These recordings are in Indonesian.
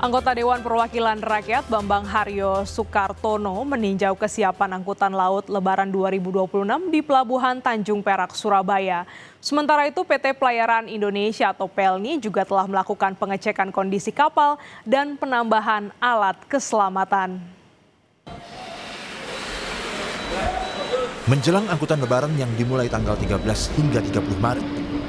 Anggota Dewan Perwakilan Rakyat Bambang Haryo Soekartono meninjau kesiapan angkutan laut Lebaran 2026 di Pelabuhan Tanjung Perak, Surabaya. Sementara itu PT Pelayaran Indonesia atau PELNI juga telah melakukan pengecekan kondisi kapal dan penambahan alat keselamatan. Menjelang angkutan Lebaran yang dimulai tanggal 13 hingga 30 Maret,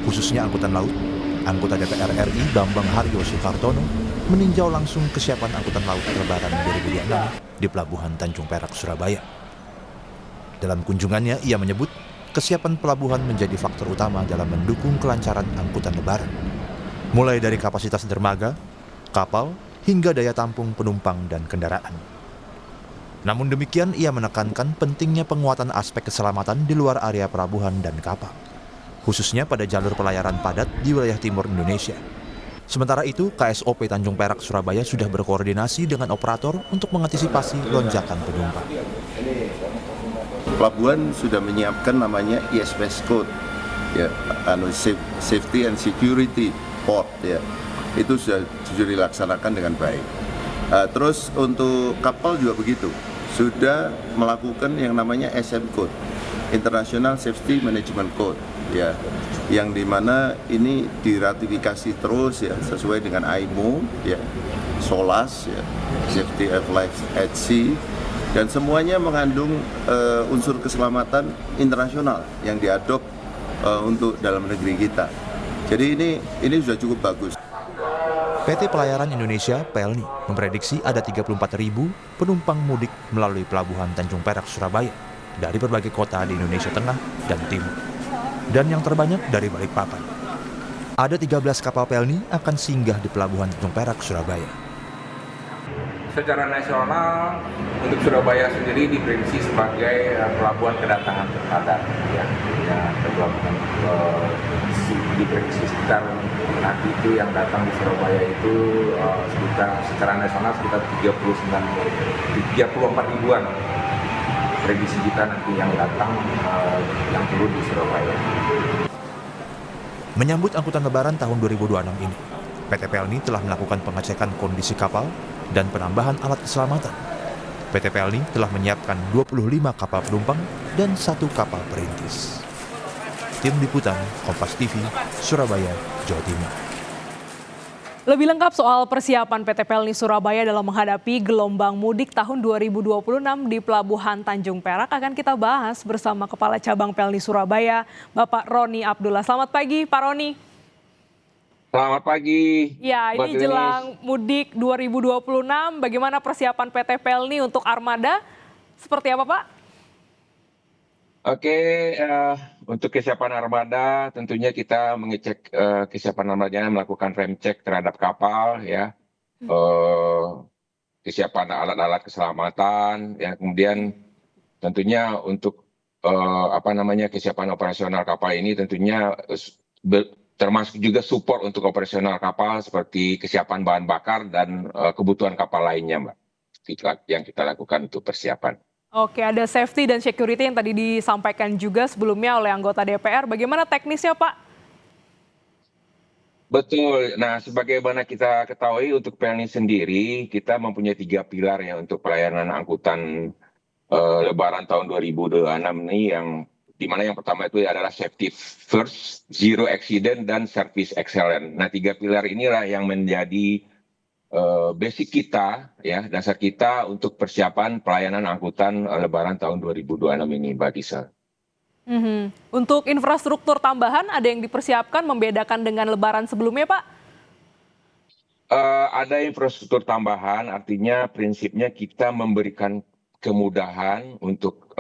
khususnya angkutan laut, anggota DPR RI Bambang Haryo Soekartono meninjau langsung kesiapan angkutan laut Lebaran 2026 di Pelabuhan Tanjung Perak, Surabaya. Dalam kunjungannya, ia menyebut kesiapan pelabuhan menjadi faktor utama dalam mendukung kelancaran angkutan Lebaran. Mulai dari kapasitas dermaga, kapal, hingga daya tampung penumpang dan kendaraan. Namun demikian, ia menekankan pentingnya penguatan aspek keselamatan di luar area pelabuhan dan kapal, khususnya pada jalur pelayaran padat di wilayah timur Indonesia. Sementara itu, KSOP Tanjung Perak Surabaya sudah berkoordinasi dengan operator untuk mengantisipasi lonjakan penumpang. Pelabuhan sudah menyiapkan namanya ISPS Code, ya, Safety and Security Port, ya, itu sudah dilaksanakan dengan baik. Terus untuk kapal juga begitu, sudah melakukan yang namanya SM Code, International Safety Management Code, ya, yang dimana ini diratifikasi terus, ya, sesuai dengan IMO, ya, SOLAS, ya, Safety of Life at Sea, dan semuanya mengandung unsur keselamatan internasional yang diadop untuk dalam negeri kita. Jadi ini sudah cukup bagus. PT Pelayaran Indonesia (PELNI) memprediksi ada 34.000 penumpang mudik melalui Pelabuhan Tanjung Perak, Surabaya dari berbagai kota di Indonesia Tengah dan Timur, dan yang terbanyak dari Balikpapan. Ada 13 kapal PELNI akan singgah di Pelabuhan Tanjung Perak, Surabaya. Secara nasional, untuk Surabaya sendiri diprediksi sebagai pelabuhan kedatangan terpadat, ya pelabuhan diprediksi sekitar nanti itu yang datang di Surabaya itu secara nasional sekitar 34 ribuan prediksi kita nanti yang datang yang turun di Surabaya. Menyambut angkutan Lebaran tahun 2026 ini, PT PELNI telah melakukan pengecekan kondisi kapal dan penambahan alat keselamatan. PT PELNI telah menyiapkan 25 kapal penumpang dan 1 kapal perintis. Tim Liputan Kompas TV, Surabaya, Jawa Timur. Lebih lengkap soal persiapan PT PELNI Surabaya dalam menghadapi gelombang mudik tahun 2026 di Pelabuhan Tanjung Perak akan kita bahas bersama Kepala Cabang PELNI Surabaya, Bapak Roni Abdullah. Selamat pagi, Pak Roni. Selamat pagi. Ya, ini jelang mudik 2026, bagaimana persiapan PT PELNI untuk armada? Seperti apa, Pak? Oke, untuk kesiapan armada tentunya kita mengecek kesiapan armadanya, melakukan rem cek terhadap kapal, ya, kesiapan alat-alat keselamatan, ya, kemudian tentunya untuk kesiapan operasional kapal ini tentunya termasuk juga support untuk operasional kapal seperti kesiapan bahan bakar dan kebutuhan kapal lainnya, Mbak. Itu yang kita lakukan untuk persiapan. Oke, ada safety dan security yang tadi disampaikan juga sebelumnya oleh anggota DPR. Bagaimana teknisnya, Pak? Betul. Nah, sebagaimana kita ketahui untuk PELNI sendiri, kita mempunyai 3 pilar ya untuk pelayanan angkutan Lebaran tahun 2026 ini, yang dimana yang pertama itu adalah safety first, zero accident, dan service excellent. Nah, 3 pilar inilah yang menjadi basic kita, ya, dasar kita untuk persiapan pelayanan angkutan Lebaran tahun 2026 ini, Mbak Disa. Untuk infrastruktur tambahan ada yang dipersiapkan membedakan dengan Lebaran sebelumnya, Pak? Ada infrastruktur tambahan, artinya prinsipnya kita memberikan kemudahan untuk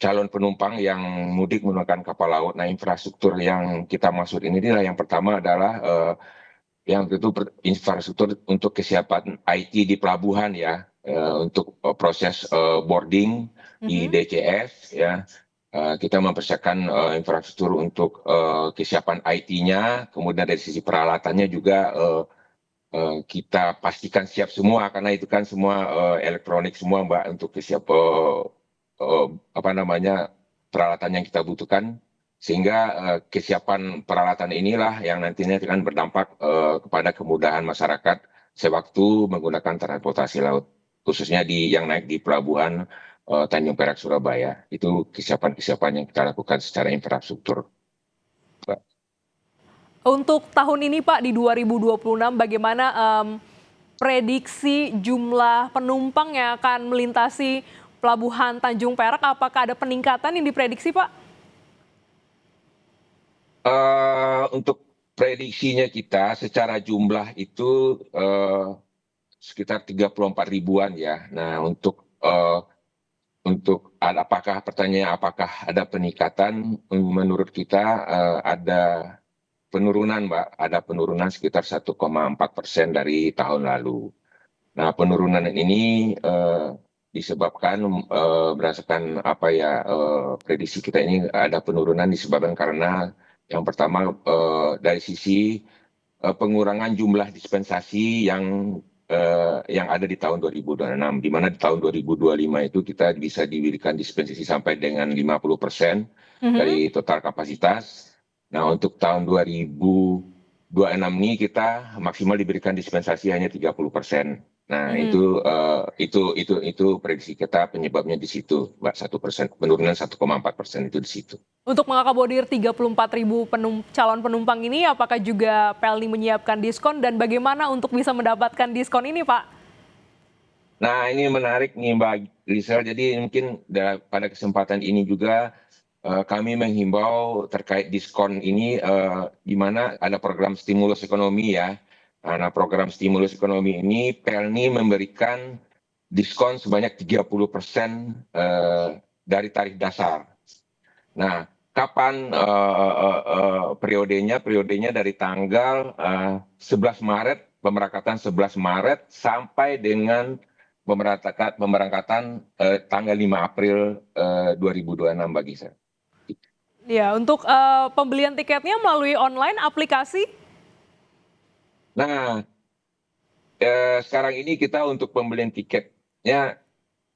calon penumpang yang mudik menggunakan kapal laut. Nah, infrastruktur yang kita maksud ini adalah yang pertama adalah yang itu infrastruktur untuk kesiapan IT di pelabuhan, ya, untuk proses boarding di DCS, ya. Kita mempersiapkan infrastruktur untuk kesiapan IT-nya, kemudian dari sisi peralatannya juga kita pastikan siap semua, karena itu kan semua elektronik semua, Mbak, untuk peralatan yang kita butuhkan. Sehingga kesiapan peralatan inilah yang nantinya akan berdampak kepada kemudahan masyarakat sewaktu menggunakan transportasi laut, khususnya yang naik di pelabuhan Tanjung Perak Surabaya. Itu kesiapan-kesiapan yang kita lakukan secara infrastruktur. Untuk tahun ini Pak, di 2026 bagaimana prediksi jumlah penumpang yang akan melintasi pelabuhan Tanjung Perak? Apakah ada peningkatan yang diprediksi Pak? Untuk prediksinya kita secara jumlah itu sekitar 34 ribuan ya. Nah, untuk apakah pertanyaan apakah ada peningkatan? Menurut kita ada penurunan, Mbak. Ada penurunan sekitar 1,4% dari tahun lalu. Nah, penurunan ini disebabkan berdasarkan prediksi kita ini ada penurunan disebabkan karena yang pertama dari sisi pengurangan jumlah dispensasi yang ada di tahun 2026, di mana di tahun 2025 itu kita bisa diberikan dispensasi sampai dengan 50% dari total kapasitas. Nah, untuk tahun 2026 ini kita maksimal diberikan dispensasi hanya 30%. Nah, itu prediksi kita penyebabnya di situ, Mbak, 1%, penurunan 1,4% itu di situ. Untuk mengakomodir 34.000 calon penumpang ini, apakah juga Pelni menyiapkan diskon dan bagaimana untuk bisa mendapatkan diskon ini, Pak? Nah, ini menarik nih, Mbak Rizal. Jadi mungkin pada kesempatan ini juga kami menghimbau terkait diskon ini, di mana ada program stimulus ekonomi ya. Nah, program stimulus ekonomi ini Pelni memberikan diskon sebanyak 30% dari tarif dasar. Nah, kapan periodenya? Periodenya dari tanggal 11 Maret, pemberangkatan 11 Maret sampai dengan pemberangkatan tanggal 5 April 2026 bagi saya. Ya, untuk pembelian tiketnya melalui online aplikasi? Nah, sekarang ini kita untuk pembelian tiketnya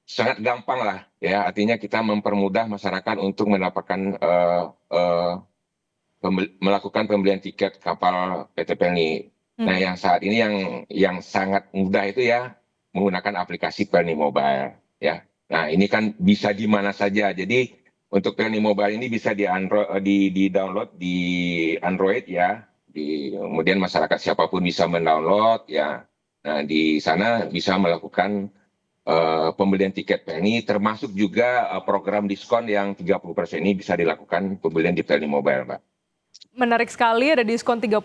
sangat gampang lah ya, artinya kita mempermudah masyarakat untuk mendapatkan melakukan pembelian tiket kapal PT Pelni. Nah, yang saat ini yang sangat mudah itu ya menggunakan aplikasi Pelni Mobile ya. Nah, ini kan bisa di mana saja. Jadi untuk Pelni Mobile ini bisa di-download di Android ya. Kemudian masyarakat siapapun bisa mendownload ya. Nah, di sana bisa melakukan pembelian tiket Pelni, termasuk juga program diskon yang 30% ini bisa dilakukan pembelian di Pelni Mobile, Mbak. Menarik sekali, ada diskon 30%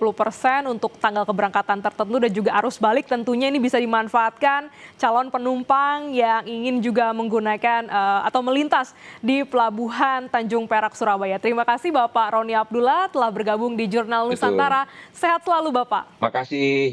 untuk tanggal keberangkatan tertentu dan juga arus balik. Tentunya ini bisa dimanfaatkan calon penumpang yang ingin juga menggunakan atau melintas di Pelabuhan Tanjung Perak Surabaya. Terima kasih Bapak Roni Abdullah telah bergabung di Jurnal Nusantara. Sehat selalu Bapak. Makasih.